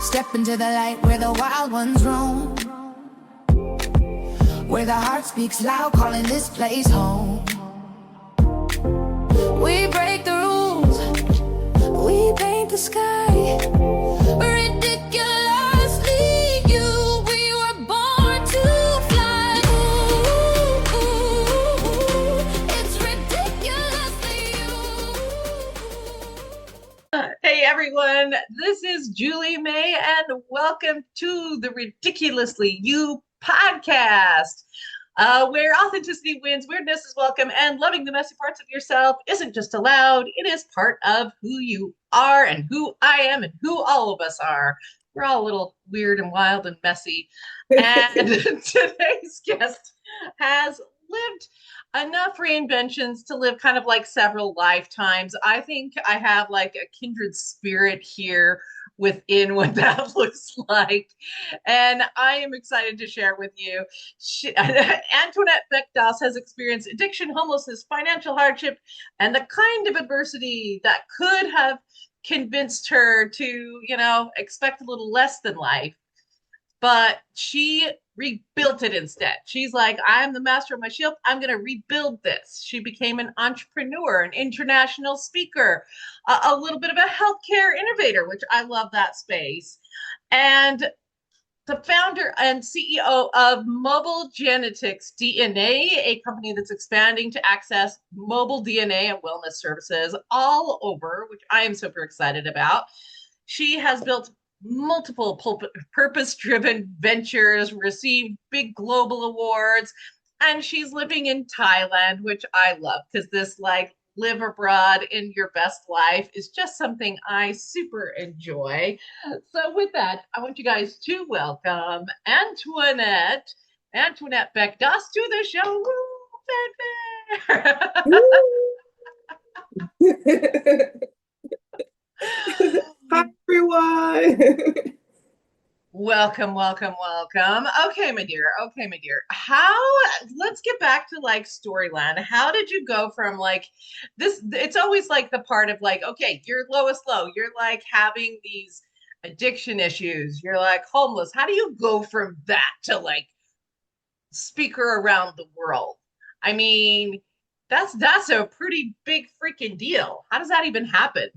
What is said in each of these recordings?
Step into the light where the wild ones roam, where the heart speaks loud, calling this place home. We break the rules, we paint the sky, ridiculously you, we were born to fly. Ooh, it's ridiculously you. Hey everyone, this is Julie May and welcome to the Ridiculously You podcast, where authenticity wins, weirdness is welcome, and loving the messy parts of yourself isn't just allowed, it is part of who you are and who I am and who all of us are. We're all a little weird and wild and messy. And today's guest has lived enough reinventions to live kind of like several lifetimes. I think I have like a kindred spirit here within what that looks like. And I am excited to share with you. Antionett Beck-Doss has experienced addiction, homelessness, financial hardship, and the kind of adversity that could have convinced her to, expect a little less than life. But she rebuilt it instead. She's like, I'm the master of my ship. I'm going to rebuild this. She became an entrepreneur, an international speaker, a little bit of a healthcare innovator, which I love that space. And the founder and CEO of Mobile Genetix DNA, a company that's expanding to access mobile DNA and wellness services all over, which I am super excited about. She has built multiple purpose-driven ventures, received big global awards, and she's living in Thailand, which I love because this like live abroad in your best life is just something I super enjoy. So with that, I want you guys to welcome Antionett Beck-Doss to the show. Woo, fanfare. Hi, everyone. Welcome. Okay, my dear. Let's get back to like Storyland. How did you go from like this? It's always like the part of like, okay, you're lowest low. You're like having these addiction issues. You're like homeless. How do you go from that to like speaker around the world? I mean, that's a pretty big freaking deal. How does that even happen?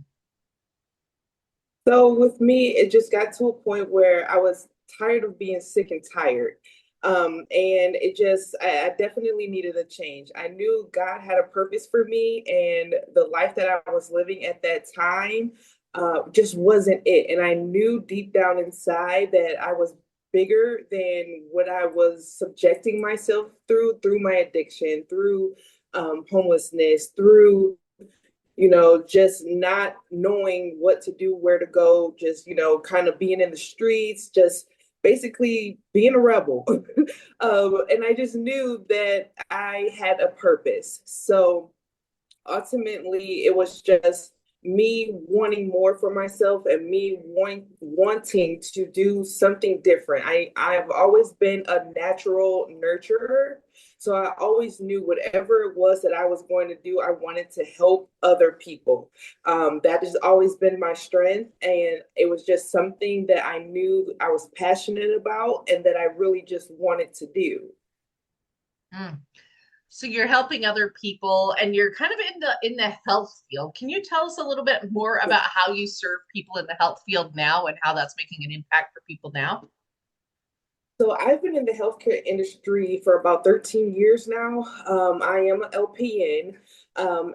So with me, it just got to a point where I was tired of being sick and tired. And I definitely needed a change. I knew God had a purpose for me, and the life that I was living at that time just wasn't it. And I knew deep down inside that I was bigger than what I was subjecting myself through my addiction, through homelessness, through just not knowing what to do, where to go, just, kind of being in the streets, just basically being a rebel. And I just knew that I had a purpose. So ultimately, it was just me wanting more for myself and me wanting to do something different. I've always been a natural nurturer. So I always knew whatever it was that I was going to do, I wanted to help other people. That has always been my strength. And it was just something that I knew I was passionate about and that I really just wanted to do. Mm. So you're helping other people and you're kind of in the health field. Can you tell us a little bit more about how you serve people in the health field now and how that's making an impact for people now? So I've been in the healthcare industry for about 13 years now. I am an LPN.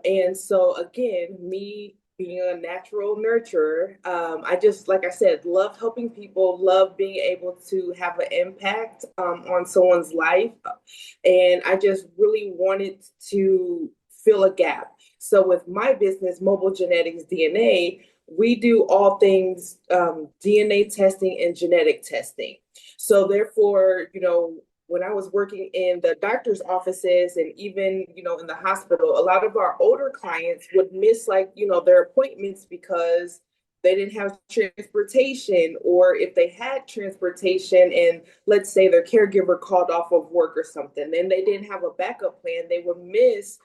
And so again, me being a natural nurturer, I just, like I said, love helping people, love being able to have an impact on someone's life. And I just really wanted to fill a gap. So with my business, Mobile Genetix DNA, we do all things DNA testing and genetic testing. So therefore, when I was working in the doctor's offices and even, in the hospital, a lot of our older clients would miss their appointments because they didn't have transportation, or if they had transportation and let's say their caregiver called off of work or something, then they didn't have a backup plan, they would miss,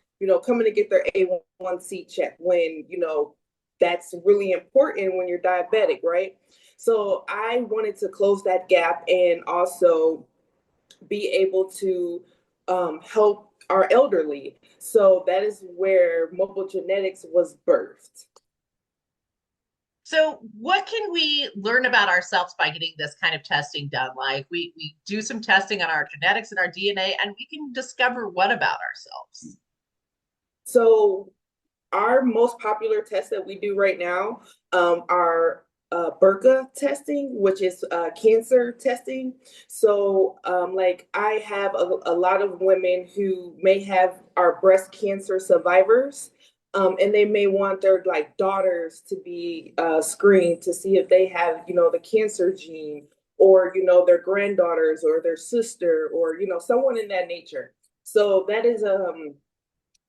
coming to get their A1C check when, that's really important when you're diabetic, right? So I wanted to close that gap and also be able to help our elderly. So that is where mobile genetics was birthed. So what can we learn about ourselves by getting this kind of testing done? Like we do some testing on our genetics and our DNA, and we can discover what about ourselves? So our most popular tests that we do right now are BRCA testing, which is cancer testing. So, like, I have a lot of women who may have are breast cancer survivors, and they may want their like daughters to be screened to see if they have, the cancer gene, or their granddaughters or their sister, or someone in that nature. So that is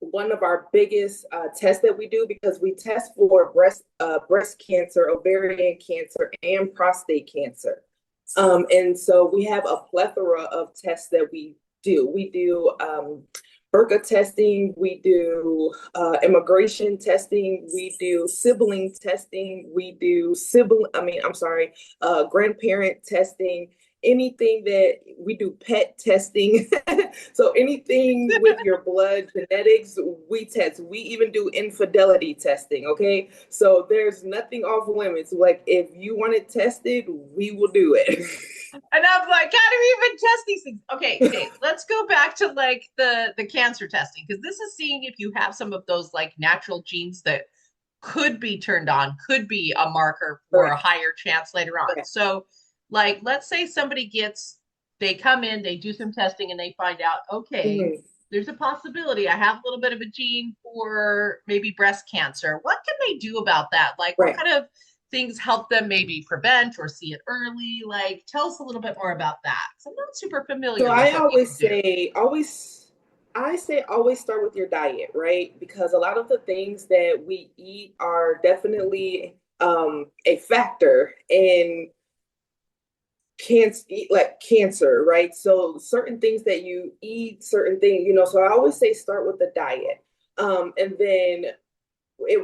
one of our biggest tests that we do, because we test for breast cancer, ovarian cancer, and prostate cancer. And so we have a plethora of tests that we do. We do BRCA testing, we do immigration testing, we do sibling testing, we do grandparent testing, anything that we do pet testing. So anything with your blood genetics, we test. We even do infidelity testing. Okay. So there's nothing off limits. Like, if you want it tested, we will do it. And I'm like, how do we even test these things? Okay, let's go back to like the cancer testing, because this is seeing if you have some of those like natural genes that could be turned on, could be a marker for a higher chance later on. So, like, let's say they come in, they do some testing, and they find out, okay, there's a possibility I have a little bit of a gene for maybe breast cancer. What can they do about that? Like, what kind of things help them maybe prevent or see it early? Like, tell us a little bit more about that. So I'm not super familiar. So I always say, always start with your diet, right? Because a lot of the things that we eat are definitely a factor in cancer, right? So certain things that you eat, certain things, so I always say start with the diet. And then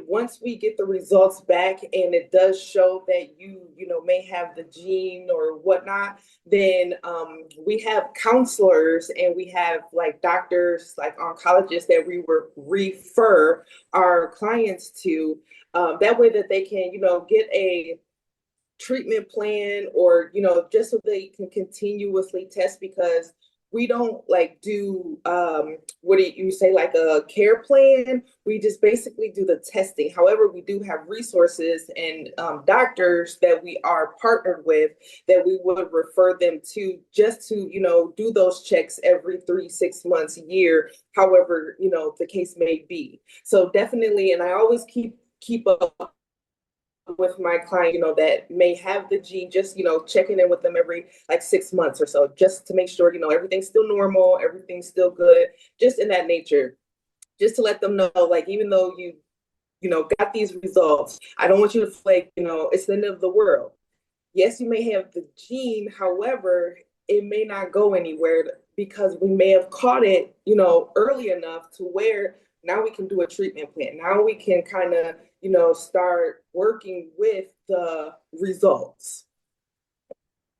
once we get the results back and it does show that you may have the gene or whatnot, then we have counselors and we have like doctors, like oncologists, that we refer our clients to, that way that they can get a treatment plan, or just so they can continuously test, because we don't like do what do you say, like a care plan. We just basically do the testing. However, we do have resources and doctors that we are partnered with, that we would refer them to, just to do those checks every 3-6 months, a year, however the case may be. So definitely, and I always keep up with my client, that may have the gene, just, checking in with them every like 6 months or so, just to make sure, everything's still normal, everything's still good, just in that nature, just to let them know, like, even though you got these results, I don't want you to feel like, it's the end of the world. Yes, you may have the gene, however, it may not go anywhere, because we may have caught it, early enough to where now we can do a treatment plan. Now we can kind of, start working with the results.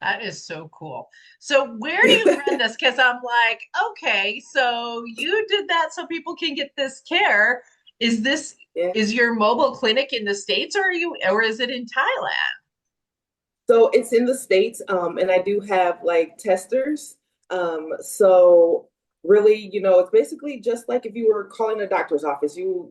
That is so cool. So where do you run this? Because I'm like, okay, so you did that so people can get this care. Is your mobile clinic in the States, or is it in Thailand? So it's in the States, and I do have like testers. So really, it's basically just like if you were calling a doctor's office. You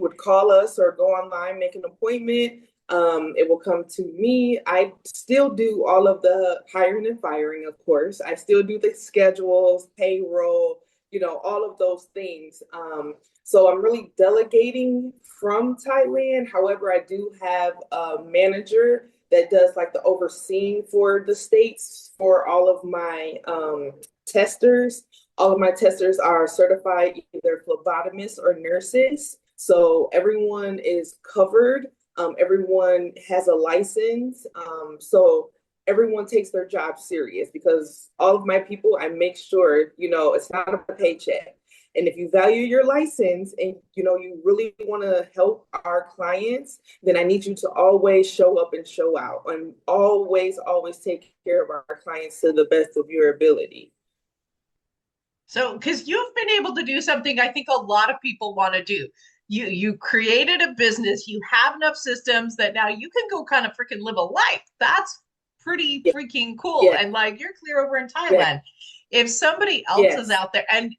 would call us or go online, make an appointment. It will come to me. I still do all of the hiring and firing, of course. I still do the schedules, payroll, all of those things. So I'm really delegating from Thailand. However, I do have a manager that does like the overseeing for the States for all of my testers. All of my testers are certified either phlebotomists or nurses. So everyone is covered. Everyone has a license. So everyone takes their job serious, because all of my people, I make sure, it's not a paycheck. And if you value your license and, you really want to help our clients, then I need you to always show up and show out and always, always take care of our clients to the best of your ability. So, because you've been able to do something I think a lot of people want to do. You created a business, you have enough systems that now you can go kind of freaking live a life. That's pretty Yeah. freaking cool. Yeah. And like you're clear over in Thailand. Yeah. If somebody else is out there, and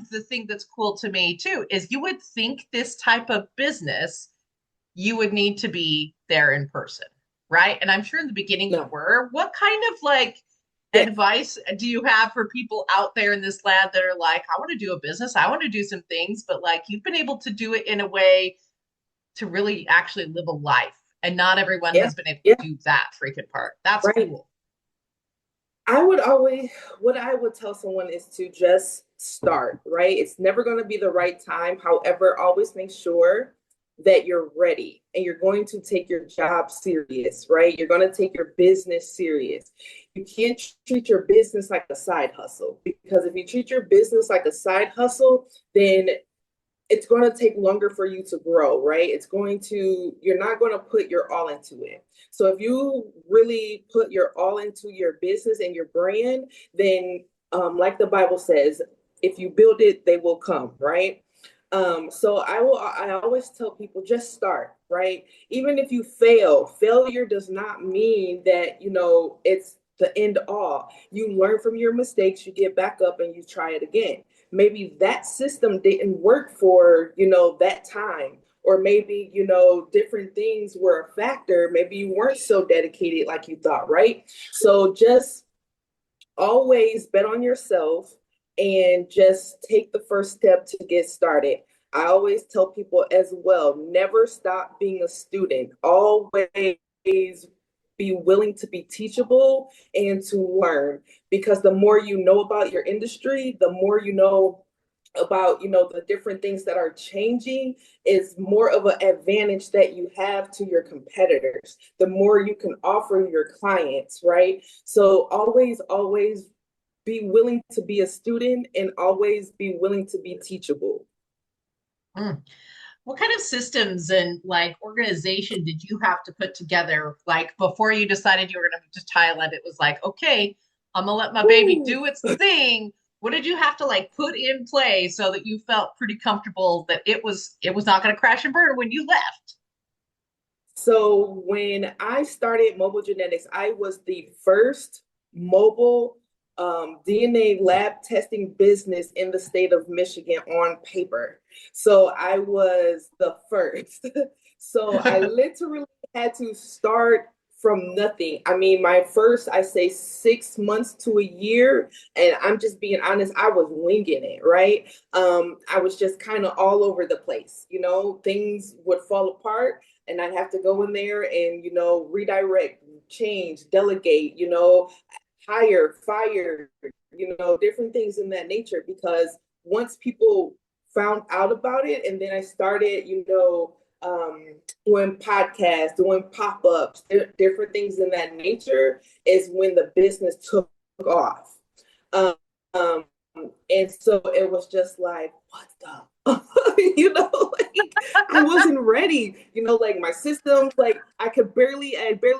the thing that's cool to me too is you would think this type of business, you would need to be there in person, right? And I'm sure in the beginning you were. What kind of like advice do you have for people out there in this land that are like, I want to do a business, I want to do some things, but like you've been able to do it in a way to really actually live a life, and not everyone has been able to do that freaking part. That's cool. What I would tell someone is to just start, right? It's never going to be the right time. However, always make sure that you're ready and you're going to take your job serious, right? You're going to take your business serious. You can't treat your business like a side hustle, because if you treat your business like a side hustle, then it's going to take longer for you to grow, right? You're not going to put your all into it. So if you really put your all into your business and your brand, then like the Bible says, if you build it, they will come, right? So I always tell people, just start, right? Even if you failure does not mean that, it's the end all. You learn from your mistakes, you get back up and you try it again. Maybe that system didn't work for, that time, or maybe, different things were a factor. Maybe you weren't so dedicated like you thought, right? So just always bet on yourself and just take the first step to get started. I always tell people as well, never stop being a student. Always be willing to be teachable and to learn, because the more you know about your industry, the more you know about, the different things that are changing, is more of an advantage that you have to your competitors, the more you can offer your clients, right? So always be willing to be a student and always be willing to be teachable. What kind of systems and like organization did you have to put together? Like before you decided you were going to move to Thailand, it was like, okay, I'm gonna let my baby do its thing. What did you have to like put in play so that you felt pretty comfortable that it was not going to crash and burn when you left? So when I started Mobile Genetix, I was the first mobile DNA lab testing business in the state of Michigan on paper. So I was the first. So I literally had to start from nothing. I mean, my first, I say 6 months to a year, and I'm just being honest, I was winging it, right? I was just kind of all over the place. Things would fall apart and I'd have to go in there and, redirect, change, delegate, hire, fire, different things in that nature. Because once people found out about it, and then I started, doing podcasts, doing pop-ups, different things in that nature, is when the business took off. And so it was just like, what the, I wasn't ready, like my systems, like I barely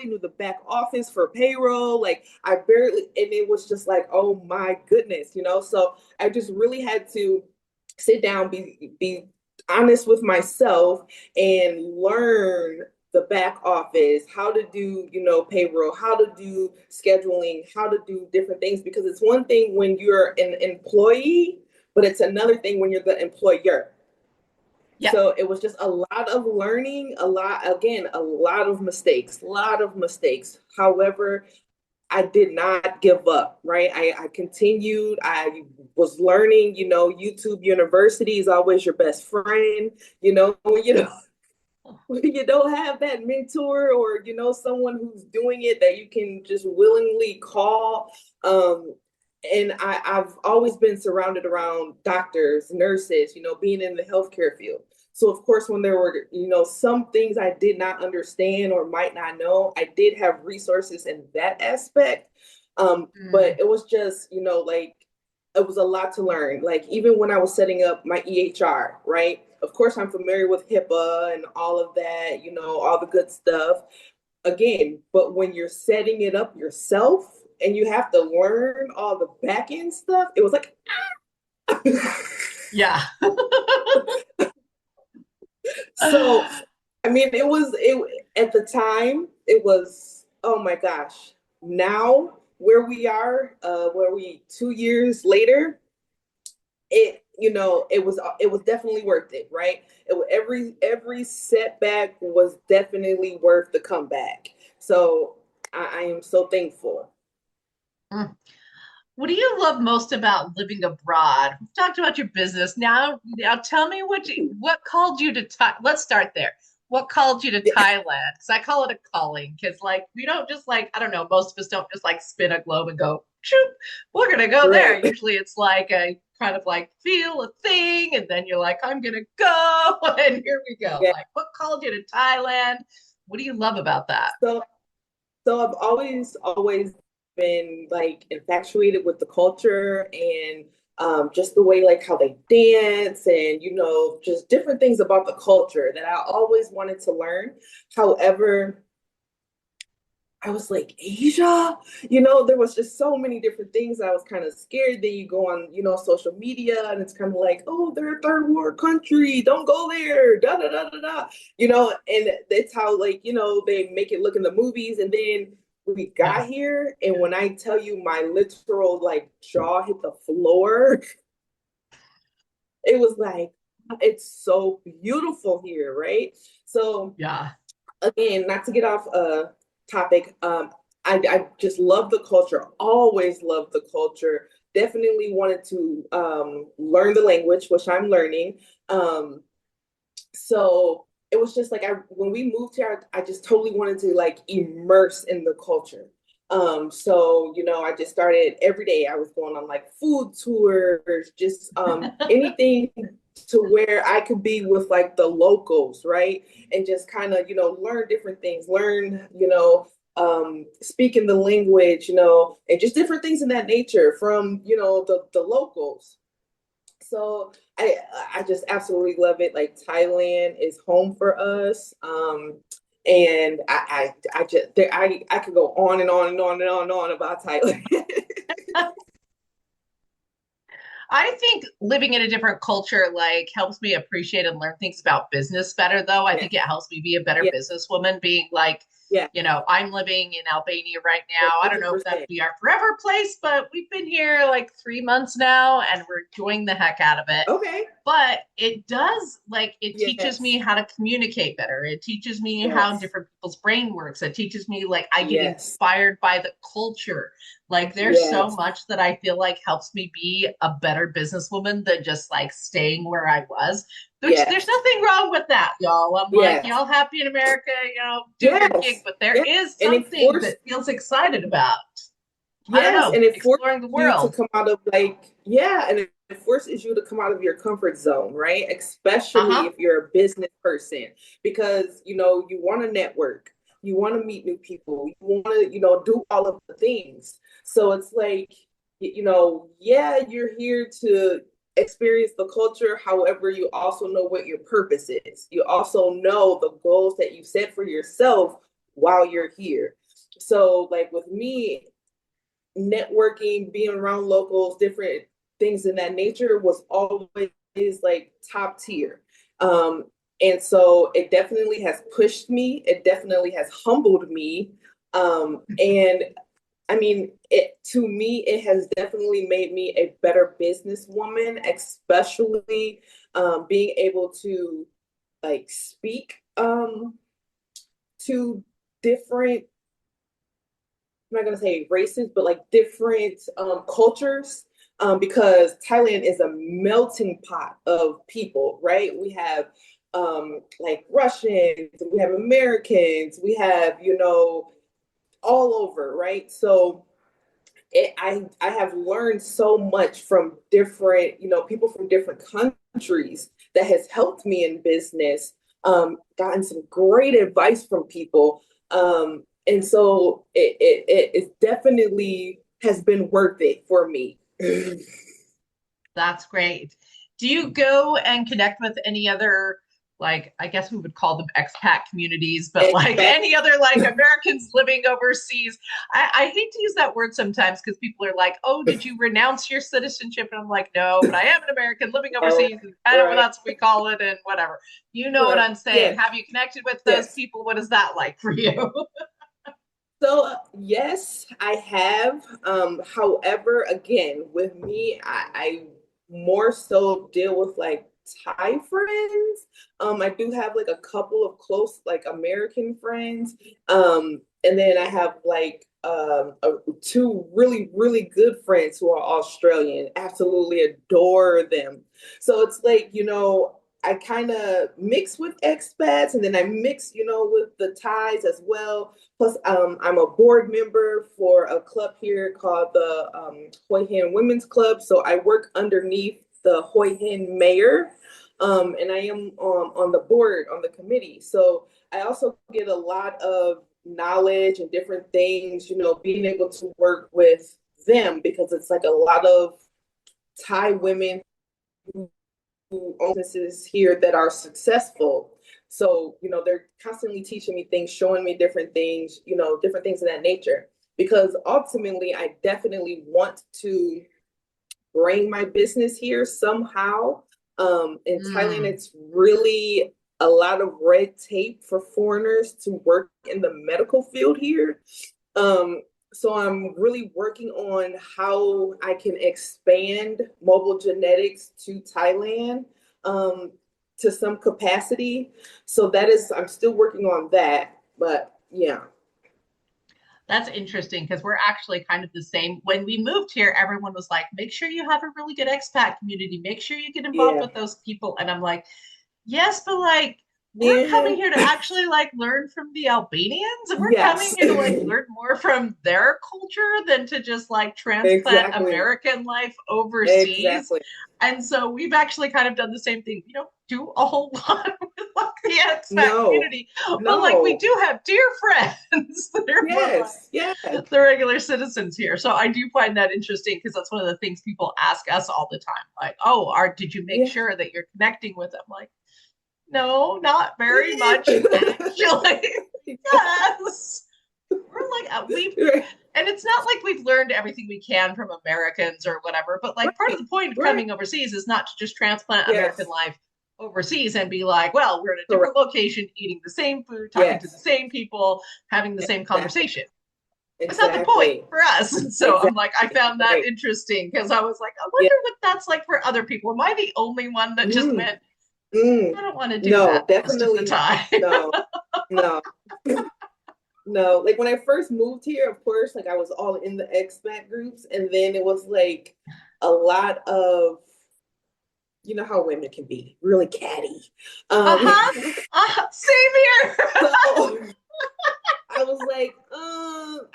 knew the back office for payroll. Like and it was just like, oh my goodness, so I just really had to sit down, be honest with myself and learn the back office, how to do, payroll, how to do scheduling, how to do different things, because it's one thing when you're an employee, but it's another thing when you're the employer. Yeah. So it was just a lot of learning, a lot of mistakes. However, I did not give up, right? I continued. I was learning, YouTube University is always your best friend, when you don't have that mentor or, someone who's doing it that you can just willingly call. And I've always been surrounded around doctors, nurses, being in the healthcare field. So of course, when there were, some things I did not understand or might not know, I did have resources in that aspect. But it was just, like it was a lot to learn. Like even when I was setting up my EHR, right? Of course, I'm familiar with HIPAA and all of that, all the good stuff. Again, but when you're setting it up yourself and you have to learn all the back end stuff, it was like, Yeah. so, I mean, it at the time, it was, oh my gosh. Now, where we 2 years later, it was definitely worth it, right? Every setback was definitely worth the comeback. So I am so thankful. Mm. What do you love most about living abroad? We've talked about your business. Now tell me what called you to let's start there. What called you to Thailand? Because I call it a calling. Because like we don't just like, I don't know, most of us don't just like spin a globe and go, shoot, we're gonna go there. Right. Usually it's like a kind of like feel a thing, and then you're like, I'm gonna go, and here we go. Yeah. Like, what called you to Thailand? What do you love about that? So I've always been like infatuated with the culture and just the way like how they dance and just different things about the culture that I always wanted to learn. However, I was like, Asia, there was just so many different things. I was kind of scared. Then you go on, social media and it's kind of like, oh, they're a third world country. Don't go there. Da da da da da. And that's how like, they make it look in the movies. And then we Yeah. got here. And when I tell you my literal like jaw hit the floor, it was like, it's so beautiful here, right? So Yeah. again, not to get off topic, I just love the culture, always loved the culture. Definitely wanted to learn the language, which I'm learning. So it was just like when we moved here, I just totally wanted to like immerse in the culture. So I just started every day. I was going on like food tours, just anything to where I could be with like the locals, right? And just kind of, learn different things, speaking the language, and just different things in that nature from, the locals. So I just absolutely love it. Like Thailand is home for us. And I just I could go on and on and on and on and on about Thailand. I think living in a different culture like helps me appreciate and learn things about business better, though. I Yeah, think it helps me be a better yeah, businesswoman, being like, yeah, I'm living in Albania right now. I don't know if that'll 100%. be our forever place, but we've been here like 3 months now and we're enjoying the heck out of it. Okay. But it does, like, it teaches me Yes. how to communicate better. It teaches me how Yes. different people's brain works. It teaches me, like, I get Yes. inspired by the culture. Like, there's so Yes. much that I feel like helps me be a better businesswoman than just like staying where I was, which there's Yes. nothing wrong with that, y'all. I'm like, Yes. y'all happy in America, do your gig, Yes. but there Yes. is And it something forced that feels excited about, I don't Yes, know, and it forces exploring the you to world. come out of and it forces you to come out of your comfort zone, right? Especially Uh-huh. if you're a business person, because you want to network, you want to meet new people, you want to, do all of the things. So it's like, yeah, you're here to experience the culture. However, you also know what your purpose is. You also know the goals that you set for yourself while you're here. So, like with me, networking, being around locals, different things in that nature was always like top tier. Um, and so it definitely has pushed me. It definitely has humbled me. And I mean, to me, it has definitely made me a better businesswoman, especially being able to like speak to different, I'm not gonna say races, but like different cultures, because Thailand is a melting pot of people, right? We have like Russians, we have Americans, we have all over, right? So I have learned so much from different people from different countries that has helped me in business. Gotten some great advice from people, and so it definitely has been worth it for me. That's great. Do you go and connect with any other, like, I guess we would call them expat communities, but like Expat. any other like Americans living overseas? I hate to use that word sometimes because people are like, oh, did you renounce your citizenship? And I'm like, no, but I am an American living Oh, overseas, and kind of right. that's what we call it, and whatever. You know what Right. I'm saying? Yes. Have you connected with those Yes. people? What is that like for you? So yes, I have. However, again, with me, I more so deal with like Thai friends. I do have like a couple of close like American friends. And then I have like two really, really good friends who are Australian. Absolutely adore them. So it's like, I kind of mix with expats and then I mix, with the Thais as well. Plus, I'm a board member for a club here called the Hoi Hin Women's Club. So I work underneath the Hoi Hin mayor, and I am on the board, on the committee. So I also get a lot of knowledge and different things, being able to work with them because it's like a lot of Thai women who own businesses here that are successful. So, they're constantly teaching me things, showing me different things, different things of that nature. Because ultimately, I definitely want to bring my business here somehow. In Thailand, Mm, it's really a lot of red tape for foreigners to work in the medical field here. Um, so I'm really working on how I can expand mobile genetics to Thailand um, to some capacity. So I'm still working on that. But yeah, that's interesting because we're actually kind of the same. When we moved here, everyone was like, make sure you have a really good expat community, make sure you get involved yeah, with those people. And I'm like, yes, but like, we're yeah, coming here to actually like learn from the Albanians, and we're coming yes, here to like learn more from their culture than to just like transplant exactly, American life overseas. exactly. And so we've actually kind of done the same thing. We don't do a whole lot with like the expat No, community, but like we no, do have dear friends that are more like yes, yes, the regular citizens here. So I do find that interesting because that's one of the things people ask us all the time. Like, oh, did you make yeah. sure that you're connecting with them? Like, no, not very much, actually. Yes. We're like, and it's not like we've learned everything we can from Americans or whatever, but like part of Right, the point of right. coming overseas is not to just transplant American Yes, life overseas and be like, well, we're in a correct. different location, eating the same food, talking to the Yes, same people, having the same exactly, conversation. It's not the point exactly, for us. So I'm like, I exactly. found that Right. interesting because I was like, I Yeah. wonder what that's like for other people. Am I the only one that just Mm, went, mm. I don't want to do that No, most of the definitely time? no, no, no. Like when I first moved here, of course, like I was all in the expat groups, and then it was like a lot of, how women can be really catty. Um, Uh-huh. Same here. so I was like,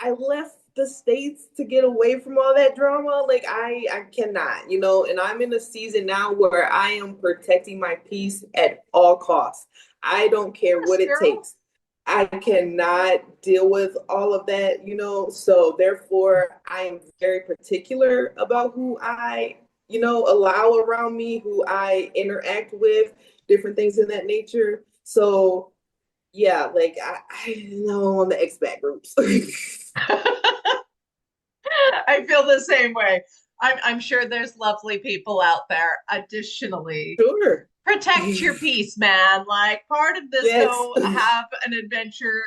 I left the States to get away from all that drama. Like I cannot, and I'm in a season now where I am protecting my peace at all costs. I don't care Yes, what it girl. takes. I cannot deal with all of that, so therefore I am very particular about who I, allow around me, who I interact with, different things in that nature. So yeah, like I know on the expat groups. I feel the same way. I'm sure there's lovely people out there. Additionally, Sure. protect your peace, man. Like part of this Yes. go have an adventure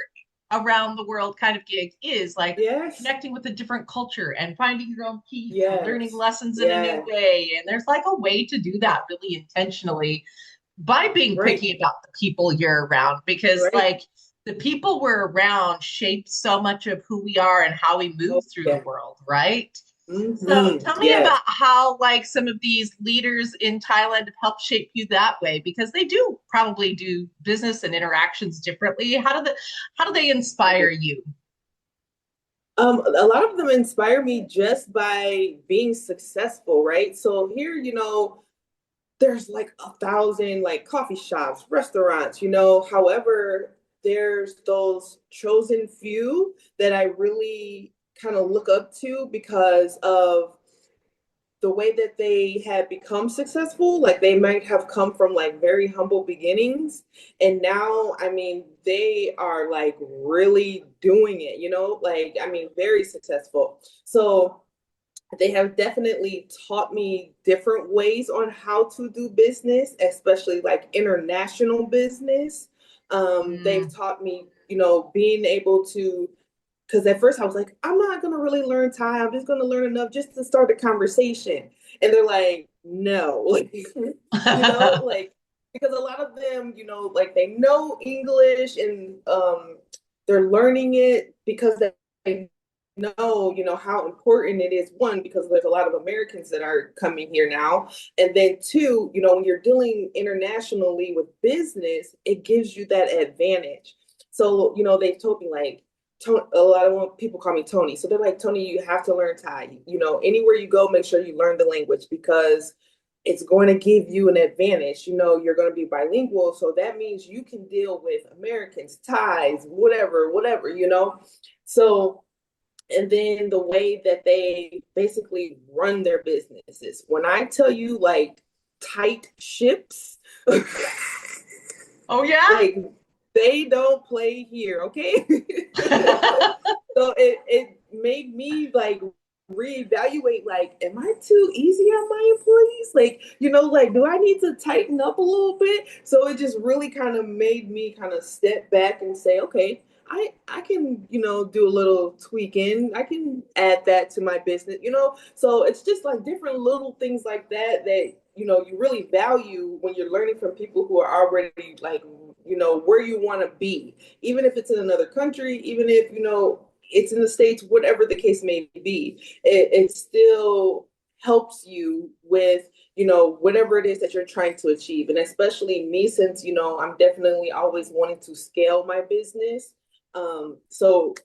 around the world kind of gig is like Yes. connecting with a different culture and finding your own peace and learning Yes. lessons in a new Yeah. way. And there's like a way to do that really intentionally by being Right. picky about the people you're around because Right. like the people we're around shape so much of who we are and how we Oh, move through the yeah. world, right? So Mm-hmm. tell me Yes. about how like some of these leaders in Thailand have helped shape you that way because they do probably do business and interactions differently. How do they inspire you? A lot of them inspire me just by being successful, right? So here, there's like 1,000 like coffee shops, restaurants, However, there's those chosen few that I really kind of look up to because of the way that they had become successful, like they might have come from like very humble beginnings. And now, I mean, they are like really doing it, like, I mean, very successful. So they have definitely taught me different ways on how to do business, especially like international business. They've taught me, being able to, because at first I was like, I'm not going to really learn Thai. I'm just going to learn enough just to start a conversation. And they're like, no, like, like, because a lot of them, like they know English and they're learning it because they know, how important it is. One, because there's a lot of Americans that are coming here now. And then two, when you're dealing internationally with business, it gives you that advantage. So, they've told me like, a lot of people call me Tony. So they're like, Tony, you have to learn Thai. Anywhere you go, make sure you learn the language because it's going to give you an advantage. You're going to be bilingual. So that means you can deal with Americans, Thais, whatever. So, and then the way that they basically run their businesses. When I tell you like tight ships, oh yeah, like they don't play here, okay? So it made me like reevaluate, like, am I too easy on my employees? Like, like, do I need to tighten up a little bit? So it just really kind of made me kind of step back and say, okay, I can, do a little tweaking. I can add that to my business, So it's just like different little things like that you really value when you're learning from people who are already like, where you want to be, even if it's in another country, even if, it's in the States, whatever the case may be, it still helps you with, whatever it is that you're trying to achieve. And especially me, since, I'm definitely always wanting to scale my business. So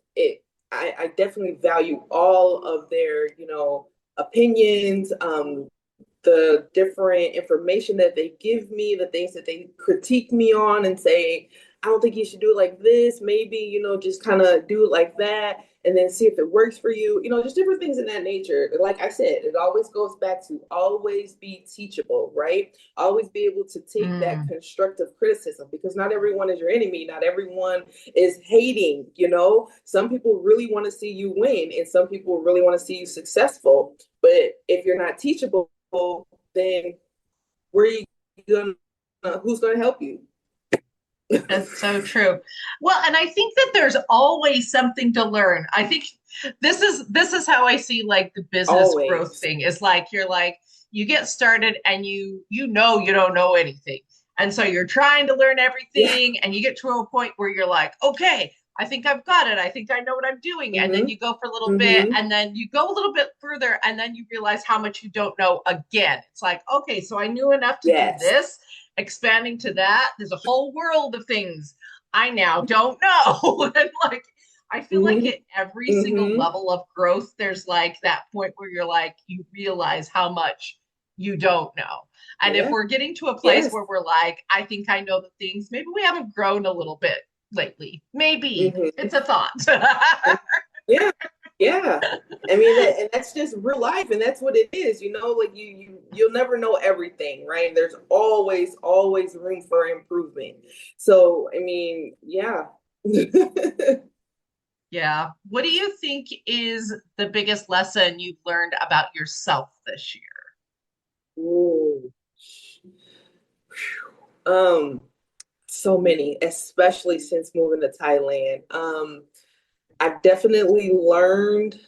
I definitely value all of their, opinions, the different information that they give me, the things that they critique me on and say, I don't think you should do it like this. Maybe, just kind of do it like that and then see if it works for you. Just different things in that nature. Like I said, it always goes back to always be teachable, right? Always be able to take that constructive criticism because not everyone is your enemy. Not everyone is hating, Some people really want to see you win and some people really want to see you successful. But if you're not teachable, then where are you gonna who's gonna help you? That's so true. Well, and I think that there's always something to learn. I think this is how I see like the business growth Always. thing is like you're like you get started and you know you don't know anything. And so you're trying to learn Yeah. everything and you get to a point where you're like, okay, I think I've got it. I think I know what I'm doing. And then Mm-hmm. you go for a little bit Mm-hmm. and then you go a little bit further and then you realize how much you don't know again. It's like, okay, so I knew enough to do Yes. this. Expanding to that, there's a whole world of things I now don't know. And like, I feel like Mm-hmm. at every single Mm-hmm. level of growth, there's like that point where you're like, you realize how much you don't know. And if Yeah. we're getting to a place Yes. where we're like, I think I know the things, maybe we haven't grown a little bit lately. Maybe Mm-hmm. it's a thought. Yeah. Yeah. I mean, and that's just real life, and that's what it is. Like you'll never know everything, right? There's always room for improvement. So, I mean, yeah. Yeah. What do you think is the biggest lesson you've learned about yourself this year? Ooh. Um, so many, especially since moving to Thailand. I've definitely learned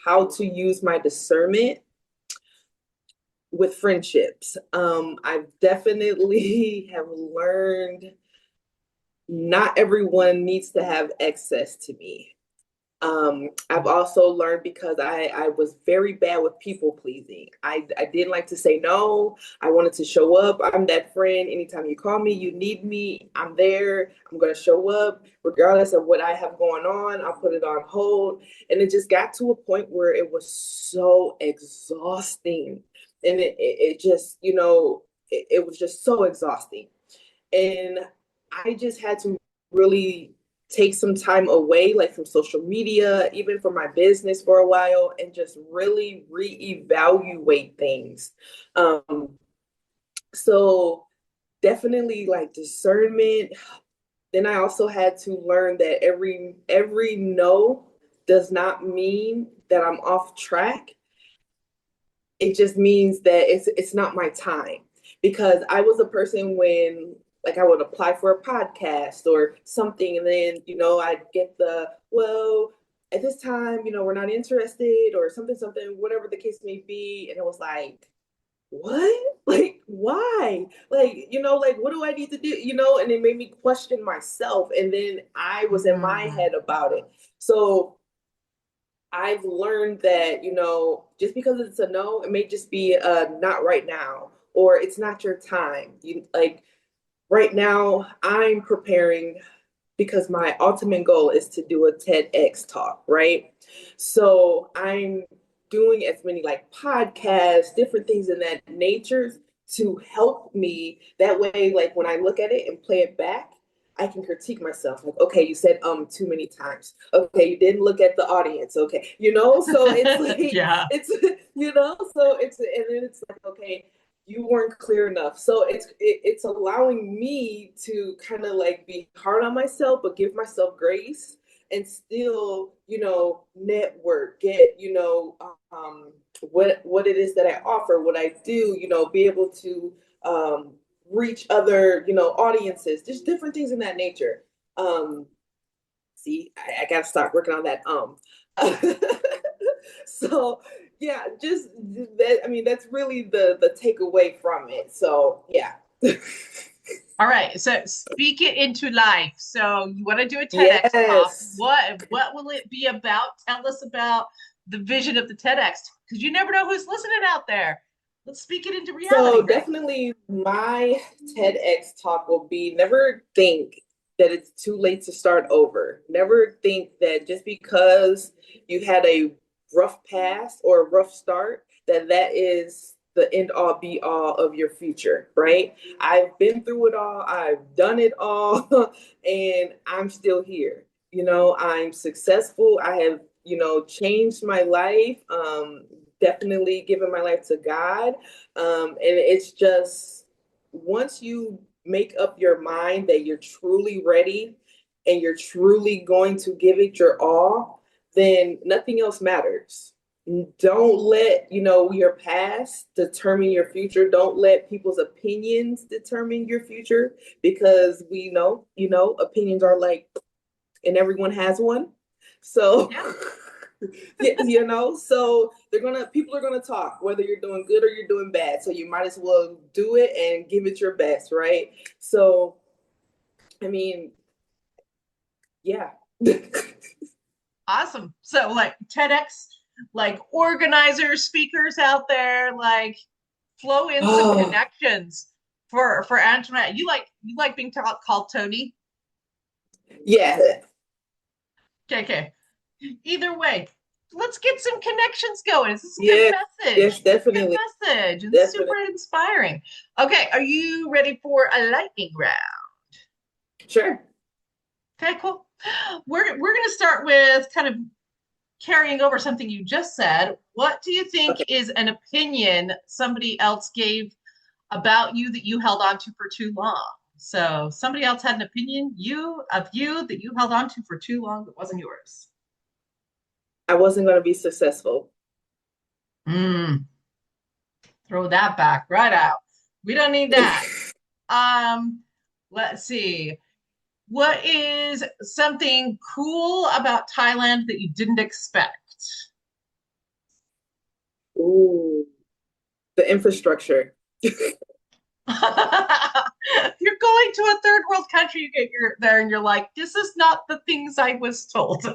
how to use my discernment with friendships. I definitely have learned not everyone needs to have access to me. I've also learned because I was very bad with people pleasing. I didn't like to say no. I wanted to show up. I'm that friend. Anytime you call me, you need me, I'm there. I'm going to show up regardless of what I have going on. I'll put it on hold. And it just got to a point where it was so exhausting. And it just, it was just so exhausting. And I just had to really take some time away, like from social media, even for my business for a while, and just really reevaluate things. So definitely like discernment. Then I also had to learn that every no does not mean that I'm off track. It just means that it's not my time. Because I was a person when like I would apply for a podcast or something, and then I'd get the, well, at this time, we're not interested, or something, whatever the case may be. And it was like, what? Like, why? Like, like, what do I need to do? And it made me question myself. And then I was in my head about it. So I've learned that, just because it's a no, it may just be a not right now, or it's not your time. You like right now, I'm preparing because my ultimate goal is to do a TEDx talk, right? So I'm doing as many like podcasts, different things in that nature to help me. That way, like when I look at it and play it back, I can critique myself. Like, okay, you said too many times. Okay, you didn't look at the audience. Okay, so it's like Yeah. it's so it's and then it's like, okay, you weren't clear enough. So it's allowing me to kind of like be hard on myself, but give myself grace and still, network, get, what it is that I offer, what I do, be able to reach other, audiences, just different things in that nature. See, I gotta start working on that. So yeah, just that. I mean, that's really the takeaway from it. So yeah. All right. So speak it into life. So you want to do a TEDx talk. Yes. What will it be about? Tell us about the vision of the TEDx, because you never know who's listening out there. Let's speak it into reality. So definitely my TEDx talk will be, never think that it's too late to start over. Never think that just because you had a rough past or a rough start, that is the end all be all of your future, right? I've been through it all. I've done it all and I'm still here. I'm successful. I have, changed my life. Definitely given my life to God. And it's just, once you make up your mind that you're truly ready and you're truly going to give it your all, then nothing else matters. Don't let, your past determine your future. Don't let people's opinions determine your future, because we know, opinions are like, and everyone has one. So Yeah. yeah, so people are gonna talk, whether you're doing good or you're doing bad. So you might as well do it and give it your best, right? So, I mean, yeah. Awesome. So like TEDx, like organizers, speakers out there, like flow in some Oh, connections for Antionett. You like being called Tony? yeah. Okay, okay. Either way, let's get some connections going. This is a good Yes, yes, message. It's a good definitely. message and super Definitely. inspiring. Okay, are you ready for a lightning round? Sure. Okay, cool. We're gonna start with kind of carrying over something you just said. What do you think Okay. is an opinion somebody else gave about you that you held on to for too long? So somebody else had an opinion of you that you held on to for too long that wasn't yours. I wasn't gonna be successful. Hmm. Throw that back right out. We don't need that. Um, let's see. What is something cool about Thailand that you didn't expect? Ooh, the infrastructure. You're going to a third world country, you get there and you're like, this is not the things I was told.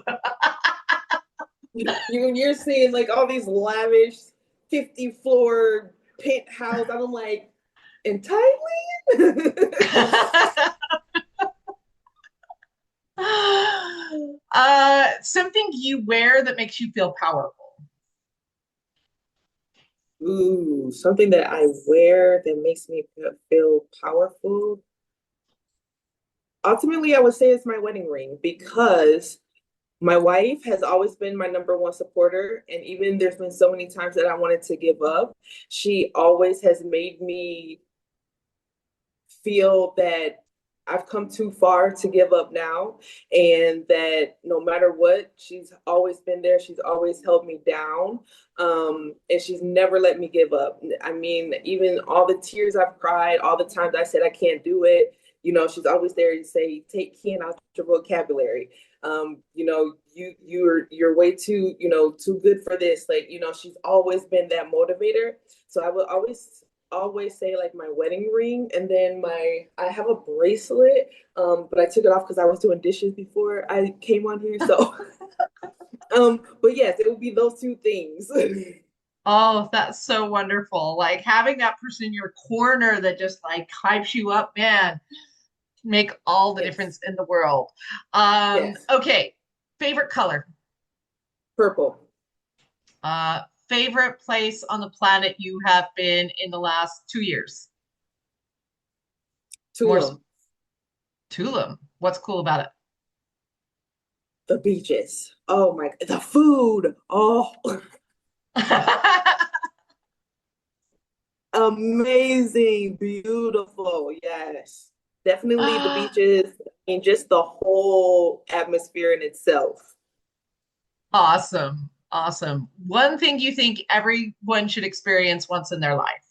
You're seeing like all these lavish 50-floor penthouse. I'm like, in Thailand? Something you wear that makes you feel powerful. Ooh, something that I wear that makes me feel powerful. Ultimately, I would say it's my wedding ring because my wife has always been my number one supporter. And even there's been so many times that I wanted to give up. She always has made me feel that I've come too far to give up now, and that no matter what, she's always been there. She's always held me down, and she's never let me give up. I mean, even all the tears I've cried, all the times I said I can't do it, she's always there to say, "Take Ken out your vocabulary. You're way too good for this." Like, she's always been that motivator. So I will always say like my wedding ring, and then I have a bracelet, but I took it off because I was doing dishes before I came on here. So but yes, it would be those two things. Oh, that's so wonderful. Like having that person in your corner that just like hypes you up, man, make all the Yes. difference in the world. Yes. Okay. Favorite color? Purple. Favorite place on the planet you have been in the last 2 years? Tulum. Tulum. What's cool about it? The beaches. Oh my, the food. Oh, amazing, beautiful. Yes. Definitely the beaches and just the whole atmosphere in itself. Awesome. Awesome. One thing you think everyone should experience once in their life?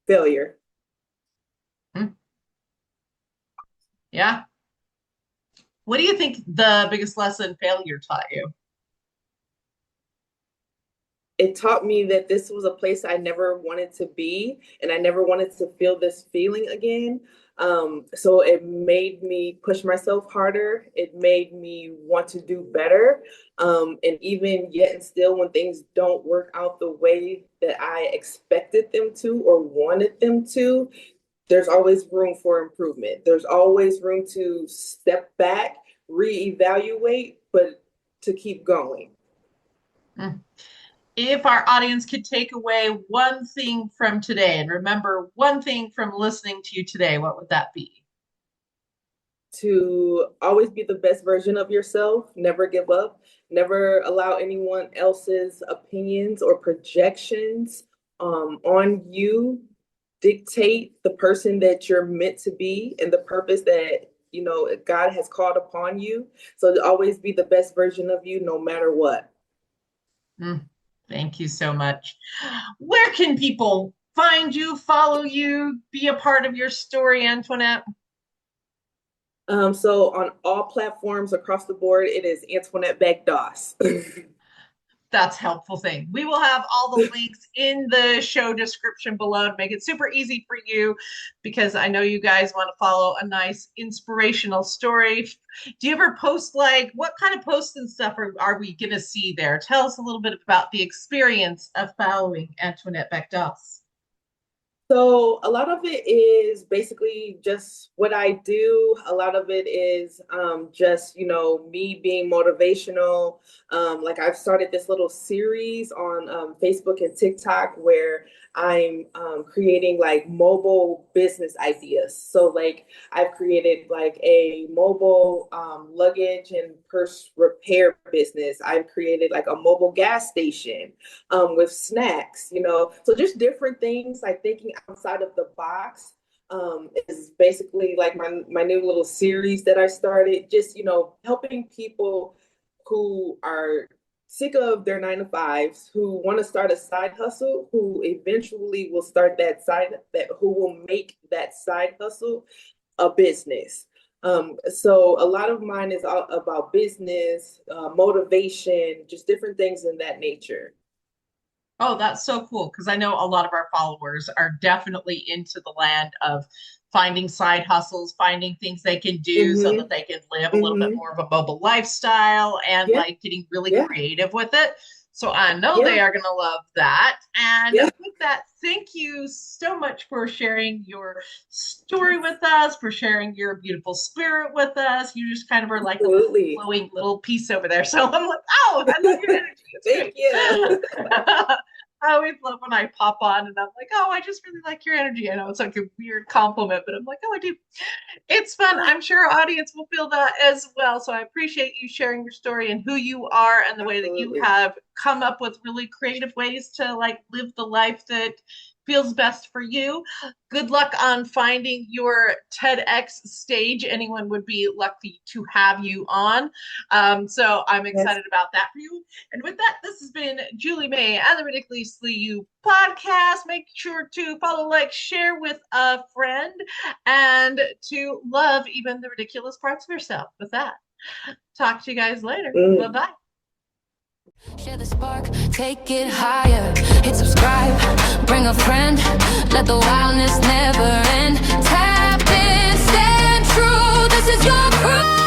Failure. Hmm? Yeah. What do you think the biggest lesson failure taught you? It taught me that this was a place I never wanted to be, and I never wanted to feel this feeling again. So it made me push myself harder. It made me want to do better. And even yet and still, when things don't work out the way that I expected them to or wanted them to, there's always room for improvement. There's always room to step back, reevaluate, but to keep going. Hmm. If our audience could take away one thing from today and remember one thing from listening to you today, what would that be? To always be the best version of yourself, never give up, never allow anyone else's opinions or projections on you dictate the person that you're meant to be and the purpose that God has called upon you. So to always be the best version of you no matter what. Thank you so much. Where can people find you, follow you, be a part of your story, Antionett? So on all platforms across the board, it is Antionett Beck-Doss. That's a helpful thing. We will have all the links in the show description below to make it super easy for you, because I know you guys want to follow a nice inspirational story. Do you ever post, like, what kind of posts and stuff are we going to see there? Tell us a little bit about the experience of following Antionett Beck-Doss. So a lot of it is basically just what I do. A lot of it is just, me being motivational. Like I've started this little series on Facebook and TikTok where I'm creating like mobile business ideas. So like I've created like a mobile luggage and purse repair business. I've created like a mobile gas station with snacks, so just different things, like thinking outside of the box is basically like my new little series that I started, just, helping people who are sick of their 9 to 5s, who want to start a side hustle, who eventually will start who will make that side hustle a business. So a lot of mine is all about business, motivation, just different things in that nature. Oh, that's so cool, because I know a lot of our followers are definitely into the land of finding side hustles, finding things they can do so that Mm-hmm. they can live a little bit Mm-hmm. more of a mobile lifestyle and Yeah. like getting really Yeah. creative with it. So I know Yeah. they are going to love that. And Yeah. with that, thank you so much for sharing your story with us, for sharing your beautiful spirit with us. You just kind of are like a little Absolutely. glowing little piece over there. So I'm like, oh, I love your energy. It's Thank great. you. I always love when I pop on and I'm like, oh, I just really like your energy. I know it's like a weird compliment, but I'm like, oh, I do. It's fun. I'm sure our audience will feel that as well. So I appreciate you sharing your story and who you are and the way that you have come up with really creative ways to like live the life that feels best for you. Good luck on finding your TEDx stage. Anyone would be lucky to have you on. So I'm excited about that for you. And with that, this has been Julie May and the Ridiculously You podcast. Make sure to follow, like, share with a friend, and to love even the ridiculous parts of yourself. With that, talk to you guys later. Bye-bye. Share the spark, take it higher. Hit subscribe, bring a friend. Let the wildness never end. Tap in, stand true. This is your crew.